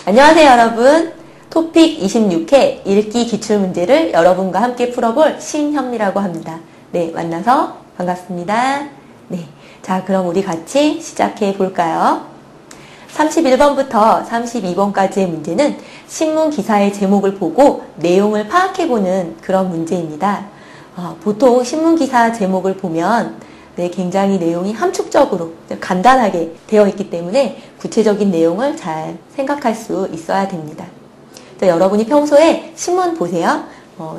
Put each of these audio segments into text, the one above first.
안녕하세요, 여러분. 토픽 26회 읽기 기출문제를 여러분과 함께 풀어볼 신현미라고 합니다. 네, 만나서 반갑습니다. 네, 자, 그럼 우리 같이 시작해 볼까요? 31번부터 32번까지의 문제는 신문 기사의 제목을 보고 내용을 파악해보는 그런 문제입니다. 보통 신문 기사 제목을 보면 굉장히 내용이 함축적으로 간단하게 되어 있기 때문에 구체적인 내용을 잘 생각할 수 있어야 됩니다. 여러분이 평소에 신문 보세요.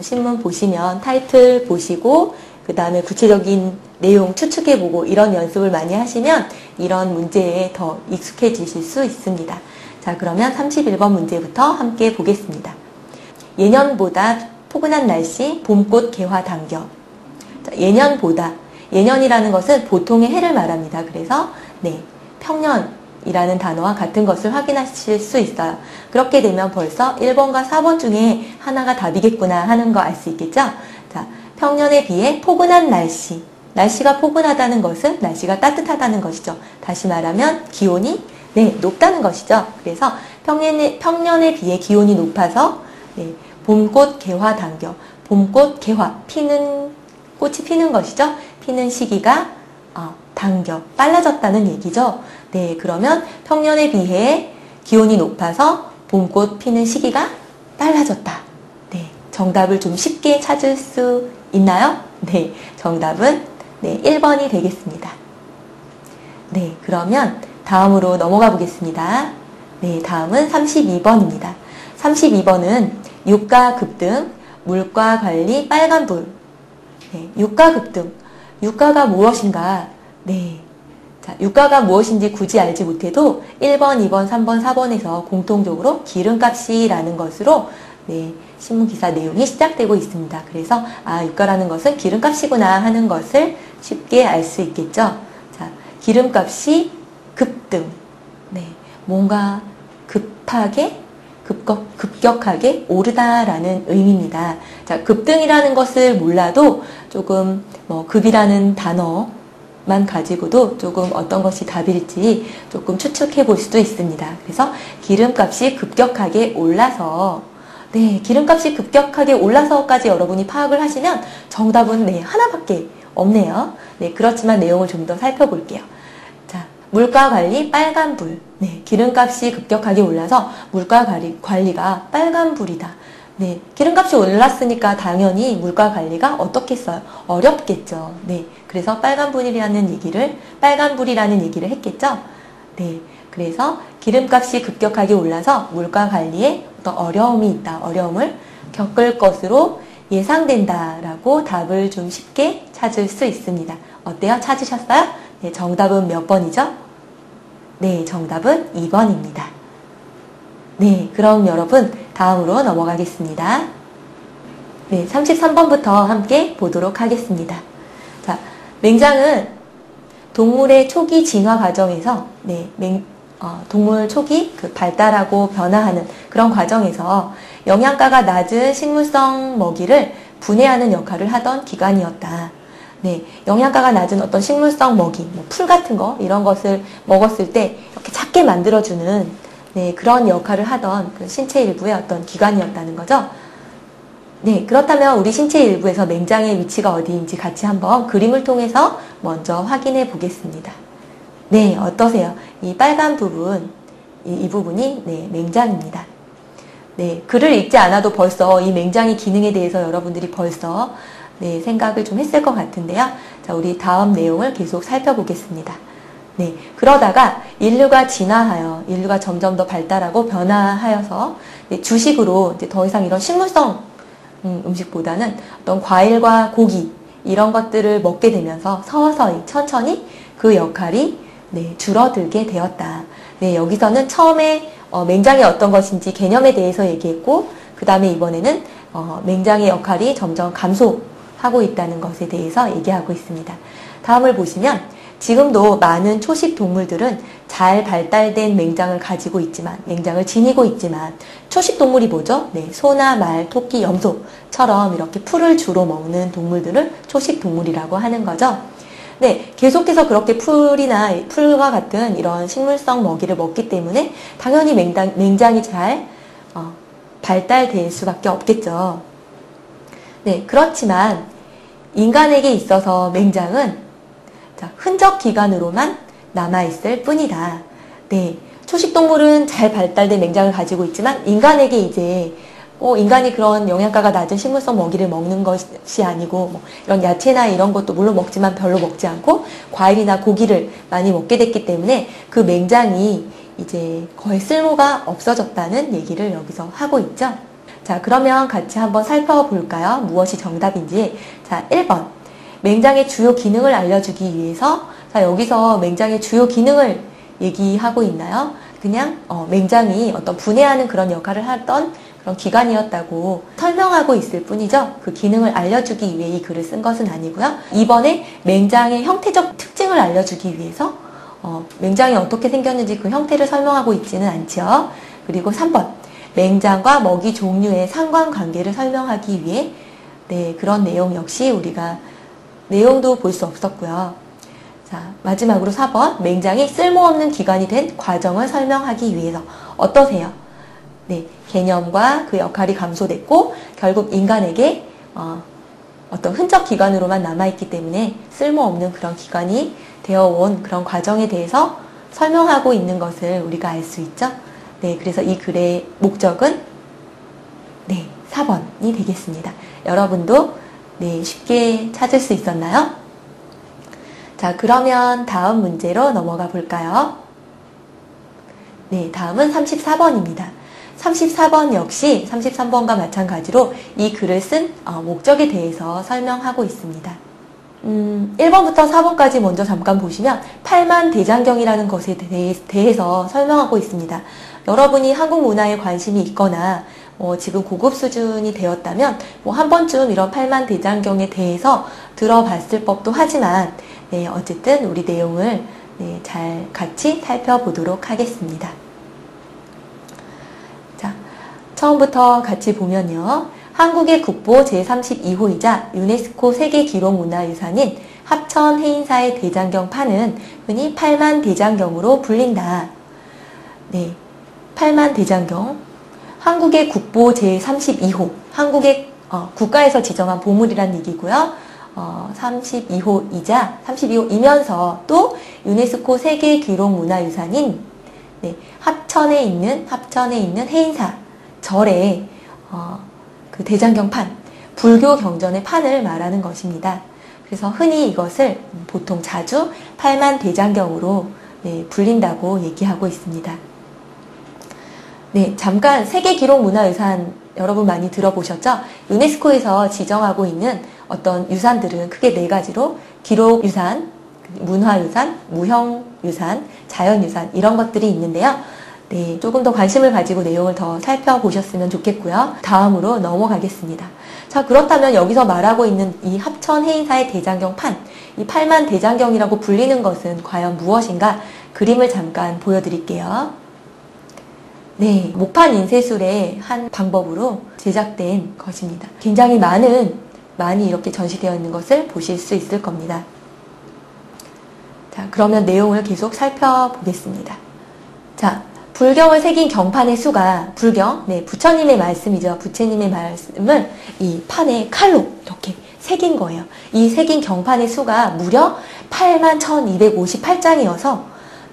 신문 보시면 타이틀 보시고 그 다음에 구체적인 내용 추측해보고 이런 연습을 많이 하시면 이런 문제에 더 익숙해지실 수 있습니다. 자, 그러면 31번 문제부터 함께 보겠습니다. 예년보다 포근한 날씨, 봄꽃 개화 당겨. 자, 예년이라는 것은 보통의 해를 말합니다. 그래서 평년이라는 단어와 같은 것을 확인하실 수 있어요. 그렇게 되면 벌써 1번과 4번 중에 하나가 답이겠구나 하는 거 알 수 있겠죠? 자, 평년에 비해 포근한 날씨. 날씨가 포근하다는 것은 날씨가 따뜻하다는 것이죠. 다시 말하면 기온이 높다는 것이죠. 그래서 평년에 비해 기온이 높아서 봄꽃 개화 당겨. 봄꽃 개화, 꽃이 피는 것이죠. 피는 시기가 당겨, 빨라졌다는 얘기죠. 네, 그러면 평년에 비해 기온이 높아서 봄꽃 피는 시기가 빨라졌다. 네, 정답을 좀 쉽게 찾을 수 있나요? 네, 정답은 1번이 되겠습니다. 네, 그러면 다음으로 넘어가 보겠습니다. 네, 다음은 32번입니다. 32번은 유가 급등, 물가 관리 빨간불. 네, 유가 급등. 유가가 무엇인가? 네. 자, 유가가 무엇인지 굳이 알지 못해도 1번, 2번, 3번, 4번에서 공통적으로 기름값이라는 것으로 신문기사 내용이 시작되고 있습니다. 그래서 유가라는 것은 기름값이구나 하는 것을 쉽게 알 수 있겠죠. 자, 기름값이 급등. 뭔가 급격하게 오르다라는 의미입니다. 자, 급등이라는 것을 몰라도 조금 급이라는 단어만 가지고도 조금 어떤 것이 답일지 조금 추측해 볼 수도 있습니다. 그래서 기름값이 급격하게 올라서 기름값이 급격하게 올라서까지 여러분이 파악을 하시면 정답은 하나밖에 없네요. 그렇지만 내용을 좀 더 살펴볼게요. 자, 물가관리 빨간불. 기름값이 급격하게 올라서 물가관리가 빨간불이다. 기름값이 올랐으니까 당연히 물가관리가 어떻겠어요? 어렵겠죠. 그래서 빨간불이라는 얘기를 했겠죠. 그래서 기름값이 급격하게 올라서 물가관리에 어떤 어려움이 있다. 어려움을 겪을 것으로 예상된다라고 답을 좀 쉽게 찾을 수 있습니다. 어때요? 찾으셨어요? 정답은 몇 번이죠? 정답은 2번입니다. 그럼 여러분 다음으로 넘어가겠습니다. 33번부터 함께 보도록 하겠습니다. 자, 맹장은 동물의 초기 진화 과정에서 동물 초기 발달하고 변화하는 그런 과정에서 영양가가 낮은 식물성 먹이를 분해하는 역할을 하던 기관이었다. 영양가가 낮은 어떤 식물성 먹이, 풀 같은 거, 이런 것을 먹었을 때 이렇게 작게 만들어주는 그런 역할을 하던 그 신체 일부의 어떤 기관이었다는 거죠. 그렇다면 우리 신체 일부에서 맹장의 위치가 어디인지 같이 한번 그림을 통해서 먼저 확인해 보겠습니다. 어떠세요? 이 빨간 부분, 이 부분이 맹장입니다. 글을 읽지 않아도 벌써 이 맹장의 기능에 대해서 여러분들이 벌써 생각을 좀 했을 것 같은데요. 자, 우리 다음 내용을 계속 살펴보겠습니다. 그러다가 인류가 진화하여 인류가 점점 더 발달하고 변화하여서 주식으로 이제 더 이상 이런 식물성 음식보다는 어떤 과일과 고기 이런 것들을 먹게 되면서 서서히 천천히 그 역할이 줄어들게 되었다. 여기서는 처음에 맹장이 어떤 것인지 개념에 대해서 얘기했고 그 다음에 이번에는 맹장의 역할이 점점 감소하고 있다는 것에 대해서 얘기하고 있습니다. 다음을 보시면 지금도 많은 초식 동물들은 잘 발달된 맹장을 가지고 있지만, 맹장을 지니고 있지만, 초식 동물이 뭐죠? 소나 말, 토끼, 염소처럼 이렇게 풀을 주로 먹는 동물들을 초식 동물이라고 하는 거죠. 네, 계속해서 그렇게 풀이나 풀과 같은 이런 식물성 먹이를 먹기 때문에 당연히 맹장이 잘 발달될 수밖에 없겠죠. 네, 그렇지만 인간에게 있어서 맹장은 흔적 기관으로만 남아있을 뿐이다. 네, 초식동물은 잘 발달된 맹장을 가지고 있지만 인간에게 이제 인간이 그런 영양가가 낮은 식물성 먹이를 먹는 것이 아니고 이런 야채나 이런 것도 물론 먹지만 별로 먹지 않고 과일이나 고기를 많이 먹게 됐기 때문에 그 맹장이 이제 거의 쓸모가 없어졌다는 얘기를 여기서 하고 있죠. 자, 그러면 같이 한번 살펴볼까요? 무엇이 정답인지. 자, 1번. 맹장의 주요 기능을 알려주기 위해서, 자, 여기서 맹장의 주요 기능을 얘기하고 있나요? 그냥 맹장이 어떤 분해하는 그런 역할을 하던 그런 기관이었다고 설명하고 있을 뿐이죠. 그 기능을 알려주기 위해 이 글을 쓴 것은 아니고요. 2번에 맹장의 형태적 특징을 알려주기 위해서 맹장이 어떻게 생겼는지 그 형태를 설명하고 있지는 않죠. 그리고 3번 맹장과 먹이 종류의 상관관계를 설명하기 위해 네, 그런 내용 역시 우리가 내용도 볼 수 없었고요. 자, 마지막으로 4번 맹장이 쓸모없는 기관이 된 과정을 설명하기 위해서 어떠세요? 네, 개념과 그 역할이 감소됐고 결국 인간에게 어떤 흔적 기관으로만 남아있기 때문에 쓸모없는 그런 기관이 되어온 그런 과정에 대해서 설명하고 있는 것을 우리가 알 수 있죠. 네, 그래서 이 글의 목적은 네, 4번이 되겠습니다. 여러분도 네, 쉽게 찾을 수 있었나요? 자, 그러면 다음 문제로 넘어가 볼까요? 네, 다음은 34번입니다. 34번 역시 33번과 마찬가지로 이 글을 쓴 목적에 대해서 설명하고 있습니다. 1번부터 4번까지 먼저 잠깐 보시면 팔만대장경이라는 것에 대해서 설명하고 있습니다. 여러분이 한국 문화에 관심이 있거나 지금 고급 수준이 되었다면 한 번쯤 이런 팔만대장경에 대해서 들어봤을 법도 하지만 네, 어쨌든 우리 내용을 네, 잘 같이 살펴보도록 하겠습니다. 자, 처음부터 같이 보면요. 한국의 국보 제32호이자 유네스코 세계기록문화유산인 합천 해인사의 대장경판은 흔히 팔만대장경으로 불린다. 네, 팔만대장경. 한국의 국보 제32호. 한국의 국가에서 지정한 보물이란 얘기고요. 32호이면서 또 유네스코 세계기록문화유산인 네, 합천에 있는 해인사 절에 그 대장경판, 불교 경전의 판을 말하는 것입니다. 그래서 흔히 이것을 보통 자주 팔만대장경으로 네, 불린다고 얘기하고 있습니다. 네, 잠깐 세계기록문화유산 여러분 많이 들어보셨죠? 유네스코에서 지정하고 있는 어떤 유산들은 크게 4가지로 기록유산, 문화유산, 무형유산, 자연유산 이런 것들이 있는데요. 네, 조금 더 관심을 가지고 내용을 더 살펴보셨으면 좋겠고요. 다음으로 넘어가겠습니다. 자, 그렇다면 여기서 말하고 있는 이 합천 해인사의 대장경판, 이 팔만대장경이라고 불리는 것은 과연 무엇인가? 그림을 잠깐 보여드릴게요. 네, 목판 인쇄술의 한 방법으로 제작된 것입니다. 굉장히 많이 이렇게 전시되어 있는 것을 보실 수 있을 겁니다. 자, 그러면 내용을 계속 살펴보겠습니다. 자, 불경을 새긴 경판의 수가, 불경, 네, 부처님의 말씀이죠. 부처님의 말씀을 이 판에 칼로 이렇게 새긴 거예요. 이 새긴 경판의 수가 무려 81,258장이어서,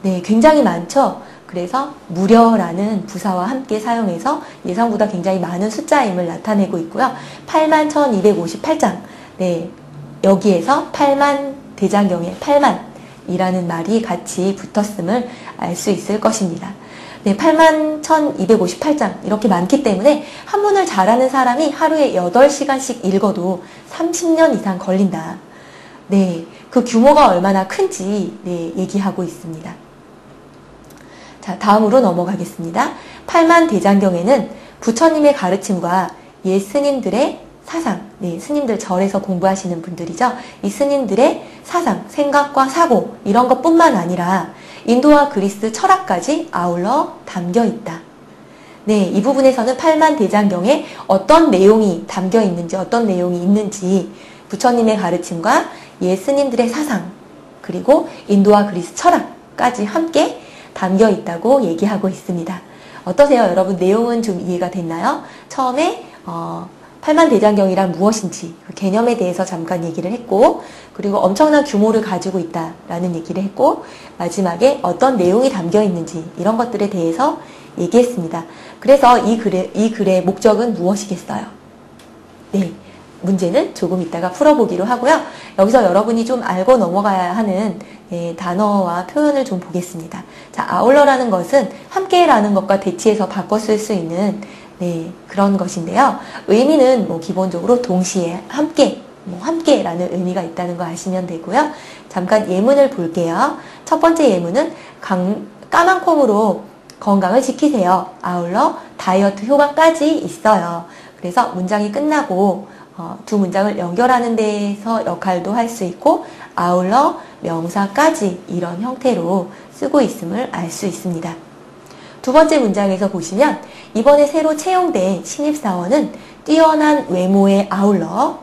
네, 굉장히 많죠. 그래서 무려라는 부사와 함께 사용해서 예상보다 굉장히 많은 숫자임을 나타내고 있고요. 81,258장. 네, 여기에서 8만 대장경에 8만이라는 말이 같이 붙었음을 알 수 있을 것입니다. 네, 81,258장 이렇게 많기 때문에 한문을 잘하는 사람이 하루에 8시간씩 읽어도 30년 이상 걸린다. 네, 그 규모가 얼마나 큰지 네, 얘기하고 있습니다. 자, 다음으로 넘어가겠습니다. 팔만대장경에는 부처님의 가르침과 옛 스님들의 사상, 네, 스님들 절에서 공부하시는 분들이죠. 이 스님들의 사상, 생각과 사고 이런 것뿐만 아니라 인도와 그리스 철학까지 아울러 담겨 있다. 네, 이 부분에서는 팔만대장경에 어떤 내용이 담겨 있는지, 어떤 내용이 있는지 부처님의 가르침과 옛 스님들의 사상, 그리고 인도와 그리스 철학까지 함께 담겨 있다고 얘기하고 있습니다. 어떠세요? 여러분 내용은 좀 이해가 됐나요? 처음에 팔만대장경이란 무엇인지 그 개념에 대해서 잠깐 얘기를 했고, 그리고 엄청난 규모를 가지고 있다라는 얘기를 했고, 마지막에 어떤 내용이 담겨 있는지 이런 것들에 대해서 얘기했습니다. 그래서 이 글의 목적은 무엇이겠어요? 네, 문제는 조금 이따가 풀어보기로 하고요. 여기서 여러분이 좀 알고 넘어가야 하는 단어와 표현을 좀 보겠습니다. 자, 아울러라는 것은 함께라는 것과 대치해서 바꿔 쓸 수 있는 그런 것인데요. 의미는 기본적으로 동시에 함께, 함께라는 의미가 있다는 거 아시면 되고요. 잠깐 예문을 볼게요. 첫 번째 예문은 까만 콩으로 건강을 지키세요. 아울러 다이어트 효과까지 있어요. 그래서 문장이 끝나고 두 문장을 연결하는 데에서 역할도 할 수 있고, 아울러 명사까지 이런 형태로 쓰고 있음을 알 수 있습니다. 두 번째 문장에서 보시면 이번에 새로 채용된 신입사원은 뛰어난 외모에 아울러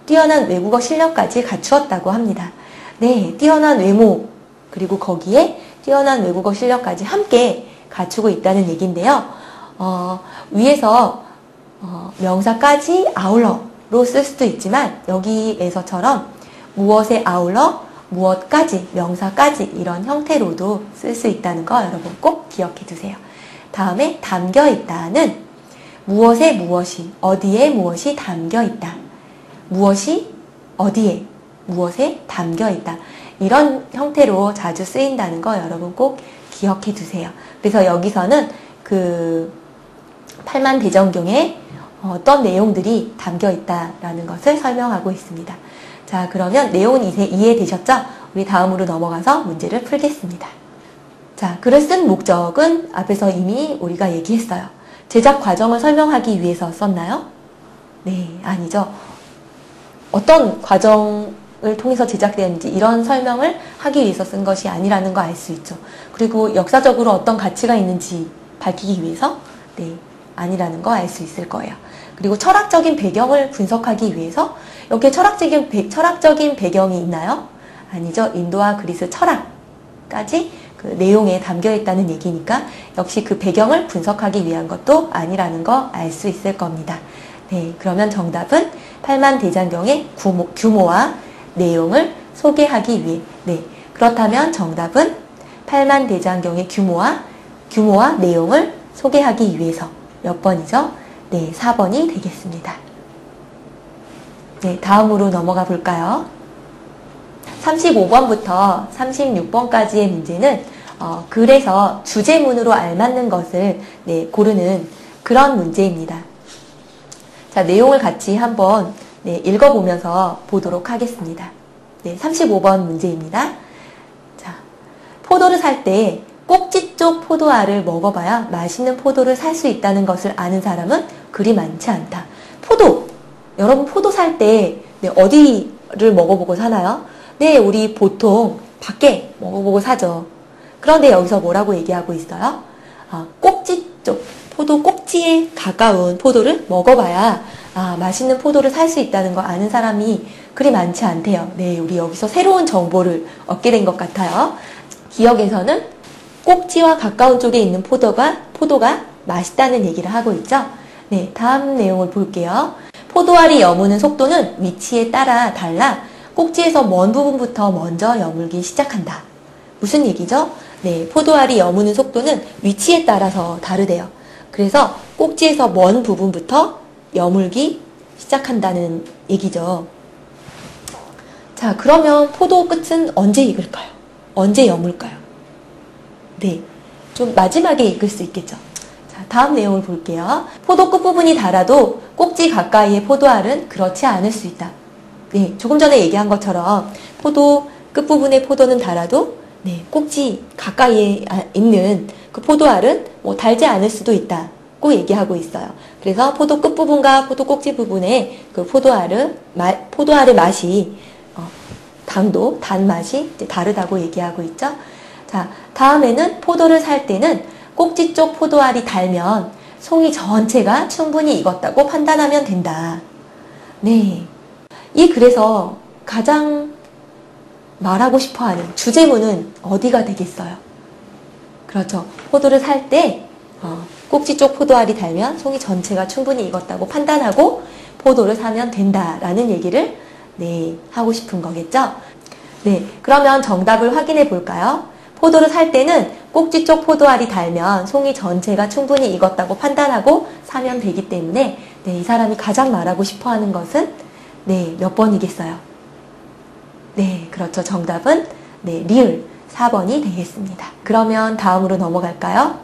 뛰어난 외국어 실력까지 갖추었다고 합니다. 네, 뛰어난 외모 그리고 거기에 뛰어난 외국어 실력까지 함께 갖추고 있다는 얘기인데요. 위에서 명사까지 아울러로 쓸 수도 있지만 여기에서처럼 무엇에 아울러 무엇까지, 명사까지 이런 형태로도 쓸 수 있다는 거 여러분 꼭 기억해 두세요. 다음에 담겨 있다는 무엇에 무엇이, 어디에 무엇이 담겨 있다. 무엇이 어디에, 무엇에 담겨 있다. 이런 형태로 자주 쓰인다는 거 여러분 꼭 기억해 두세요. 그래서 여기서는 그 팔만대장경에 어떤 내용들이 담겨 있다라는 것을 설명하고 있습니다. 자, 그러면 내용은 이해되셨죠? 우리 다음으로 넘어가서 문제를 풀겠습니다. 자, 글을 쓴 목적은 앞에서 이미 우리가 얘기했어요. 제작 과정을 설명하기 위해서 썼나요? 네, 아니죠. 어떤 과정을 통해서 제작되었는지 이런 설명을 하기 위해서 쓴 것이 아니라는 거 알 수 있죠. 그리고 역사적으로 어떤 가치가 있는지 밝히기 위해서 아니라는 거 알 수 있을 거예요. 그리고 철학적인 배경을 분석하기 위해서 여기에 철학적인 배경이 있나요? 아니죠. 인도와 그리스 철학까지 그 내용에 담겨 있다는 얘기니까 역시 그 배경을 분석하기 위한 것도 아니라는 거 알 수 있을 겁니다. 네, 그러면 정답은 팔만대장경의 규모와 내용을 소개하기 위해. 네, 그렇다면 정답은 팔만대장경의 규모와 내용을 소개하기 위해서 몇 번이죠? 네, 4번이 되겠습니다. 네, 다음으로 넘어가 볼까요? 35번부터 36번까지의 문제는 글에서 주제문으로 알맞는 것을 고르는 그런 문제입니다. 자, 내용을 같이 한번 읽어보면서 보도록 하겠습니다. 네, 35번 문제입니다. 자, 포도를 살 때 꼭지 쪽 포도알을 먹어봐야 맛있는 포도를 살 수 있다는 것을 아는 사람은 그리 많지 않다. 포도! 여러분 포도 살 때 어디를 먹어보고 사나요? 네, 우리 보통 밖에 먹어보고 사죠. 그런데 여기서 뭐라고 얘기하고 있어요? 꼭지 쪽, 포도 꼭지에 가까운 포도를 먹어봐야 맛있는 포도를 살 수 있다는 거 아는 사람이 그리 많지 않대요. 네, 우리 여기서 새로운 정보를 얻게 된 것 같아요. 기억에서는 꼭지와 가까운 쪽에 있는 포도가 맛있다는 얘기를 하고 있죠. 네, 다음 내용을 볼게요. 포도알이 여무는 속도는 위치에 따라 달라 꼭지에서 먼 부분부터 먼저 여물기 시작한다. 무슨 얘기죠? 네, 포도알이 여무는 속도는 위치에 따라서 다르대요. 그래서 꼭지에서 먼 부분부터 여물기 시작한다는 얘기죠. 자, 그러면 포도 끝은 언제 익을까요? 언제 여물까요? 네, 좀 마지막에 익을 수 있겠죠. 자, 다음 내용을 볼게요. 포도 끝부분이 닳아도 꼭지 가까이의 포도알은 그렇지 않을 수 있다. 네, 조금 전에 얘기한 것처럼 포도 끝부분의 포도는 닳아도 꼭지 가까이에 있는 그 포도알은 달지 않을 수도 있다고 얘기하고 있어요. 그래서 포도 끝부분과 포도 꼭지 부분의 그 포도알의 맛이 단맛이 다르다고 얘기하고 있죠. 자, 다음에는 포도를 살 때는 꼭지 쪽 포도알이 달면 송이 전체가 충분히 익었다고 판단하면 된다. 네. 이 글에서 가장 말하고 싶어하는 주제문은 어디가 되겠어요? 그렇죠. 포도를 살 때 꼭지 쪽 포도알이 달면 송이 전체가 충분히 익었다고 판단하고 포도를 사면 된다라는 얘기를 하고 싶은 거겠죠. 네, 그러면 정답을 확인해 볼까요? 포도를 살 때는 꼭지 쪽 포도알이 달면 송이 전체가 충분히 익었다고 판단하고 사면 되기 때문에 이 사람이 가장 말하고 싶어하는 것은 몇 번이겠어요? 네, 그렇죠. 정답은 리을 4번이 되겠습니다. 그러면 다음으로 넘어갈까요?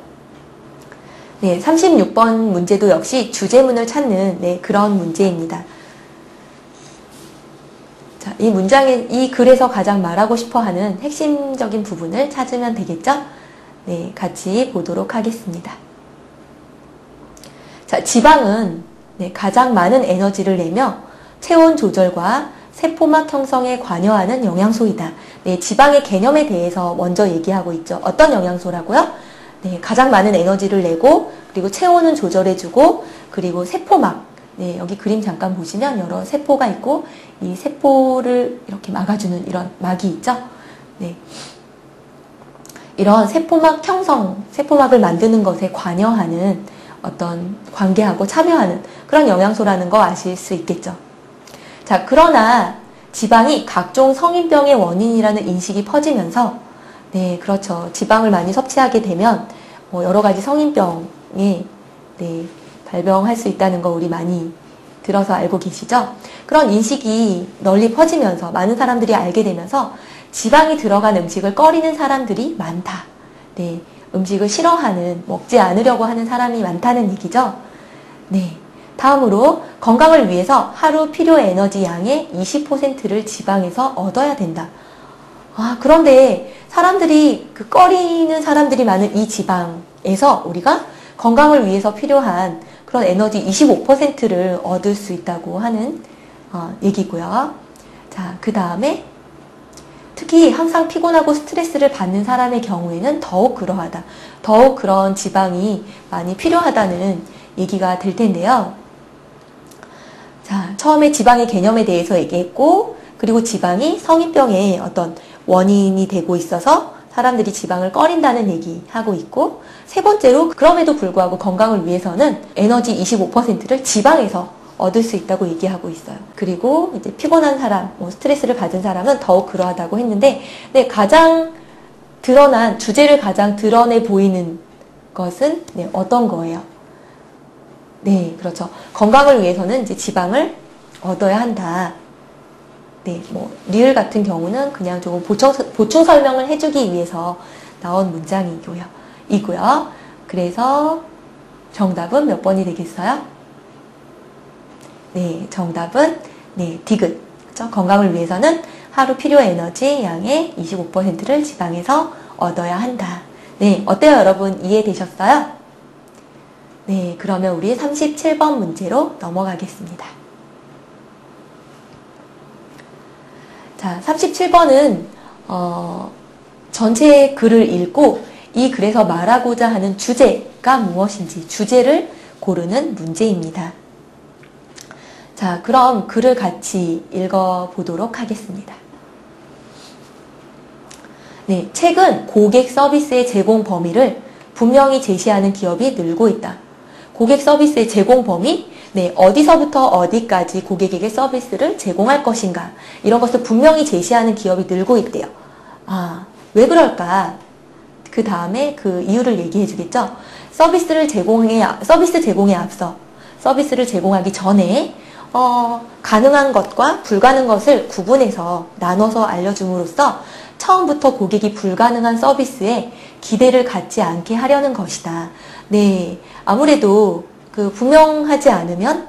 네, 36번 문제도 역시 주제문을 찾는 그런 문제입니다. 자, 이 문장의 이 글에서 가장 말하고 싶어하는 핵심적인 부분을 찾으면 되겠죠? 네, 같이 보도록 하겠습니다. 자, 지방은 가장 많은 에너지를 내며 체온 조절과 세포막 형성에 관여하는 영양소이다. 네, 지방의 개념에 대해서 먼저 얘기하고 있죠. 어떤 영양소라고요? 네, 가장 많은 에너지를 내고 그리고 체온은 조절해주고 그리고 세포막 여기 그림 잠깐 보시면 여러 세포가 있고 이 세포를 이렇게 막아주는 이런 막이 있죠. 네. 이런 세포막 형성, 세포막을 만드는 것에 관여하는 어떤 관계하고 참여하는 그런 영양소라는 거 아실 수 있겠죠. 자, 그러나 지방이 각종 성인병의 원인이라는 인식이 퍼지면서 그렇죠. 지방을 많이 섭취하게 되면 여러 가지 성인병에 발병할 수 있다는 거 우리 많이 들어서 알고 계시죠? 그런 인식이 널리 퍼지면서 많은 사람들이 알게 되면서 지방이 들어간 음식을 꺼리는 사람들이 많다. 네, 음식을 싫어하는, 먹지 않으려고 하는 사람이 많다는 얘기죠. 네, 다음으로 건강을 위해서 하루 필요 에너지 양의 20%를 지방에서 얻어야 된다. 그런데 사람들이 꺼리는 사람들이 많은 이 지방에서 우리가 건강을 위해서 필요한 그런 에너지 25%를 얻을 수 있다고 하는 얘기고요. 자, 그 다음에 특히 항상 피곤하고 스트레스를 받는 사람의 경우에는 더욱 그러하다. 더욱 그런 지방이 많이 필요하다는 얘기가 될 텐데요. 자, 처음에 지방의 개념에 대해서 얘기했고, 그리고 지방이 성인병의 어떤 원인이 되고 있어서 사람들이 지방을 꺼린다는 얘기하고 있고, 세 번째로 그럼에도 불구하고 건강을 위해서는 에너지 25%를 지방에서 얻을 수 있다고 얘기하고 있어요. 그리고 이제 피곤한 사람, 스트레스를 받은 사람은 더욱 그러하다고 했는데, 가장 드러난, 주제를 가장 드러내 보이는 것은 어떤 거예요? 네, 그렇죠. 건강을 위해서는 이제 지방을 얻어야 한다. 네, 리을 같은 경우는 그냥 조금 보충 설명을 해주기 위해서 나온 문장이고요. 그래서 정답은 몇 번이 되겠어요? 네, 정답은 디귿. 그렇죠? 건강을 위해서는 하루 필요 에너지 양의 25%를 지방에서 얻어야 한다. 네, 어때요, 여러분? 이해되셨어요? 네, 그러면 우리 37번 문제로 넘어가겠습니다. 자, 37번은 전체 글을 읽고 이 글에서 말하고자 하는 주제가 무엇인지 주제를 고르는 문제입니다. 자, 그럼 글을 같이 읽어보도록 하겠습니다. 네, 최근 고객 서비스의 제공 범위를 분명히 제시하는 기업이 늘고 있다. 고객 서비스의 제공 범위, 어디서부터 어디까지 고객에게 서비스를 제공할 것인가, 이런 것을 분명히 제시하는 기업이 늘고 있대요. 왜 그럴까? 그 다음에 그 이유를 얘기해 주겠죠. 서비스 제공에 앞서 서비스를 제공하기 전에 가능한 것과 불가능한 것을 구분해서 나눠서 알려줌으로써 처음부터 고객이 불가능한 서비스에 기대를 갖지 않게 하려는 것이다. 네, 아무래도 분명하지 않으면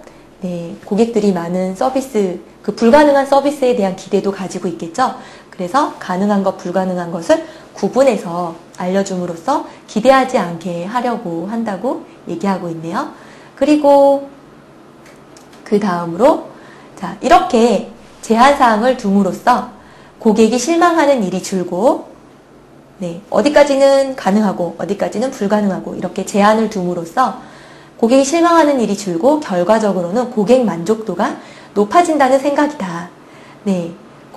고객들이 많은 서비스, 불가능한 서비스에 대한 기대도 가지고 있겠죠. 그래서 가능한 것, 불가능한 것을 구분해서 알려줌으로써 기대하지 않게 하려고 한다고 얘기하고 있네요. 그리고 그 다음으로 자, 이렇게 제한사항을 둠으로써 고객이 실망하는 일이 줄고 어디까지는 가능하고 어디까지는 불가능하고 이렇게 제한을 둠으로써 고객이 실망하는 일이 줄고 결과적으로는 고객 만족도가 높아진다는 생각이다.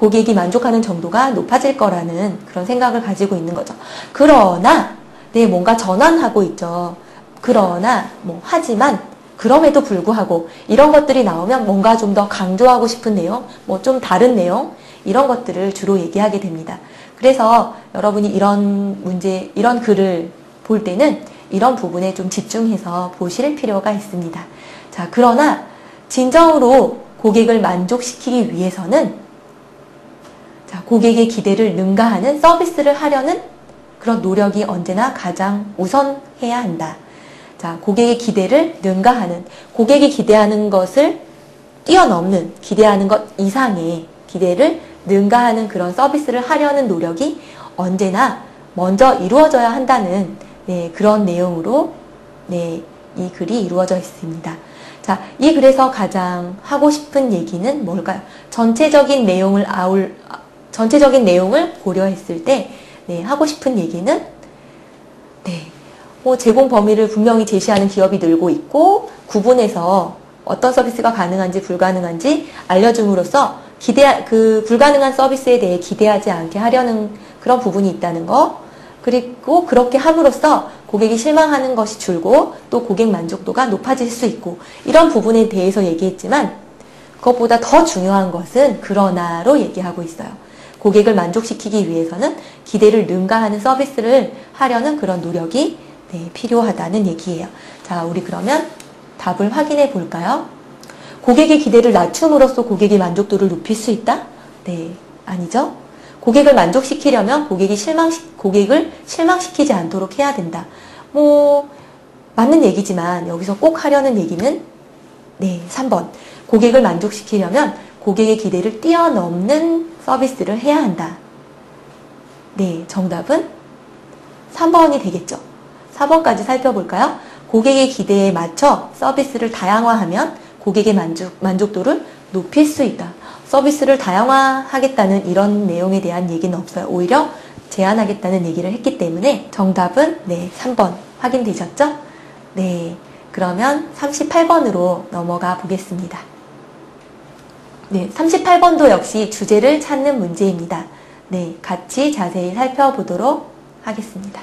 고객이 만족하는 정도가 높아질 거라는 그런 생각을 가지고 있는 거죠. 그러나, 네, 뭔가 전환하고 있죠. 그러나, 하지만, 그럼에도 불구하고, 이런 것들이 나오면 뭔가 좀 더 강조하고 싶은 내용, 좀 다른 내용, 이런 것들을 주로 얘기하게 됩니다. 그래서 여러분이 이런 글을 볼 때는 이런 부분에 좀 집중해서 보실 필요가 있습니다. 자, 그러나, 진정으로 고객을 만족시키기 위해서는 고객의 기대를 능가하는 서비스를 하려는 그런 노력이 언제나 가장 우선해야 한다. 자, 고객의 기대를 능가하는, 고객이 기대하는 것을 뛰어넘는, 기대하는 것 이상의 기대를 능가하는 그런 서비스를 하려는 노력이 언제나 먼저 이루어져야 한다는 그런 내용으로 이 글이 이루어져 있습니다. 자, 이 글에서 가장 하고 싶은 얘기는 뭘까요? 전체적인 내용을 고려했을 때 하고 싶은 얘기는 제공 범위를 분명히 제시하는 기업이 늘고 있고 구분해서 어떤 서비스가 가능한지 불가능한지 알려줌으로써 불가능한 서비스에 대해 기대하지 않게 하려는 그런 부분이 있다는 거, 그리고 그렇게 함으로써 고객이 실망하는 것이 줄고 또 고객 만족도가 높아질 수 있고 이런 부분에 대해서 얘기했지만 그것보다 더 중요한 것은 그러나로 얘기하고 있어요. 고객을 만족시키기 위해서는 기대를 능가하는 서비스를 하려는 그런 노력이 필요하다는 얘기예요. 자, 우리 그러면 답을 확인해 볼까요? 고객의 기대를 낮춤으로써 고객의 만족도를 높일 수 있다? 네, 아니죠? 고객을 만족시키려면 고객을 실망시키지 않도록 해야 된다. 맞는 얘기지만 여기서 꼭 하려는 얘기는 3번. 고객을 만족시키려면 고객의 기대를 뛰어넘는 서비스를 해야 한다. 네, 정답은 3번이 되겠죠. 4번까지 살펴볼까요? 고객의 기대에 맞춰 서비스를 다양화하면 고객의 만족도를 높일 수 있다. 서비스를 다양화하겠다는 이런 내용에 대한 얘기는 없어요. 오히려 제한하겠다는 얘기를 했기 때문에 정답은 3번 확인되셨죠? 네, 그러면 38번으로 넘어가 보겠습니다. 네, 38번도 역시 주제를 찾는 문제입니다. 네, 같이 자세히 살펴보도록 하겠습니다.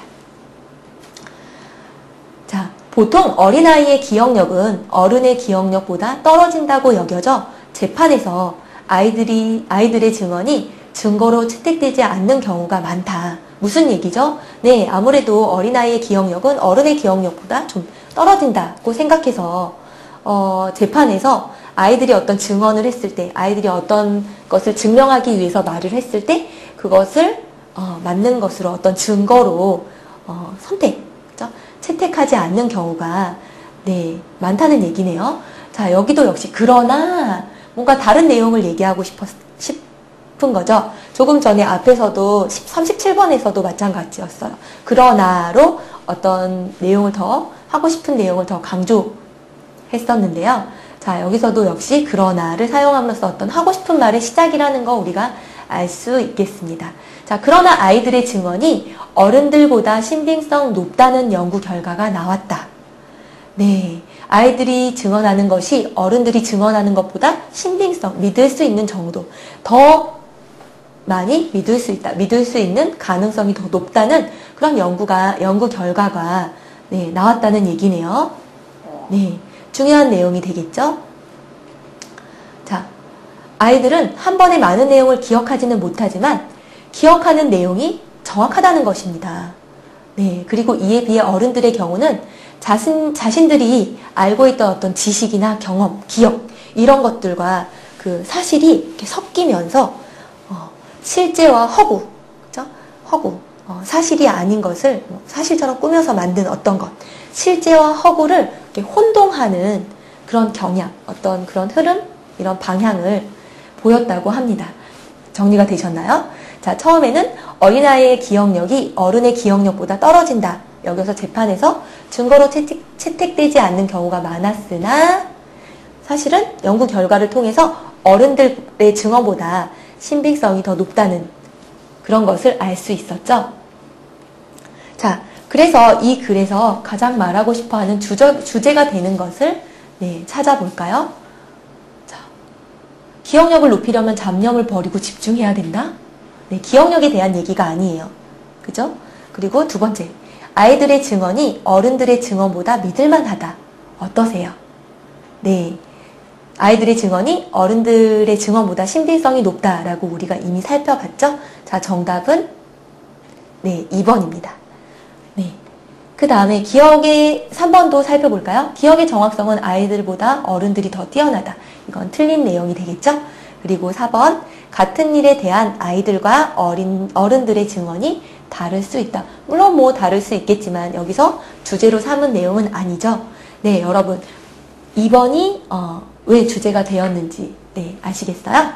자, 보통 어린아이의 기억력은 어른의 기억력보다 떨어진다고 여겨져 재판에서 아이들의 증언이 증거로 채택되지 않는 경우가 많다. 무슨 얘기죠? 네, 아무래도 어린아이의 기억력은 어른의 기억력보다 좀 떨어진다고 생각해서 재판에서 아이들이 어떤 증언을 했을 때, 아이들이 어떤 것을 증명하기 위해서 말을 했을 때 그것을 맞는 것으로 어떤 증거로 채택하지 않는 경우가 많다는 얘기네요. 자, 여기도 역시 그러나 뭔가 다른 내용을 얘기하고 싶은 거죠. 조금 전에 앞에서도 37번에서도 마찬가지였어요. 그러나로 어떤 내용을 더 하고 싶은 내용을 더 강조했었는데요. 자, 여기서도 역시 그러나를 사용함으로써 어떤 하고 싶은 말의 시작이라는 거 우리가 알 수 있겠습니다. 자, 그러나 아이들의 증언이 어른들보다 신빙성 높다는 연구 결과가 나왔다. 네, 아이들이 증언하는 것이 어른들이 증언하는 것보다 신빙성, 믿을 수 있는 정도, 더 많이 믿을 수 있다. 믿을 수 있는 가능성이 더 높다는 그런 연구 결과가 나왔다는 얘기네요. 네, 중요한 내용이 되겠죠? 자, 아이들은 한 번에 많은 내용을 기억하지는 못하지만 기억하는 내용이 정확하다는 것입니다. 네, 그리고 이에 비해 어른들의 경우는 자신들이 알고 있던 어떤 지식이나 경험, 기억 이런 것들과 그 사실이 이렇게 섞이면서 실제와 허구, 그죠? 허구, 사실이 아닌 것을 사실처럼 꾸며서 만든 어떤 것, 실제와 허구를 이렇게 혼동하는 그런 경향, 어떤 그런 흐름, 이런 방향을 보였다고 합니다. 정리가 되셨나요? 자, 처음에는 어린아이의 기억력이 어른의 기억력보다 떨어진다. 여기서 재판에서 증거로 채택되지 않는 경우가 많았으나 사실은 연구 결과를 통해서 어른들의 증언보다 신빙성이 더 높다는 그런 것을 알 수 있었죠. 자, 그래서 이 글에서 가장 말하고 싶어하는 주제가 되는 것을 찾아볼까요? 자, 기억력을 높이려면 잡념을 버리고 집중해야 된다? 네, 기억력에 대한 얘기가 아니에요. 그죠? 그리고 두 번째, 아이들의 증언이 어른들의 증언보다 믿을만하다. 어떠세요? 네, 아이들의 증언이 어른들의 증언보다 신빙성이 높다라고 우리가 이미 살펴봤죠? 자, 정답은 네, 2번입니다. 네. 그 다음에 기억의 3번도 살펴볼까요? 기억의 정확성은 아이들보다 어른들이 더 뛰어나다. 이건 틀린 내용이 되겠죠? 그리고 4번, 같은 일에 대한 아이들과 어른들의 증언이 다를 수 있다. 물론 뭐 다를 수 있겠지만 여기서 주제로 삼은 내용은 아니죠. 네, 여러분 2번이 왜 주제가 되었는지 네, 아시겠어요?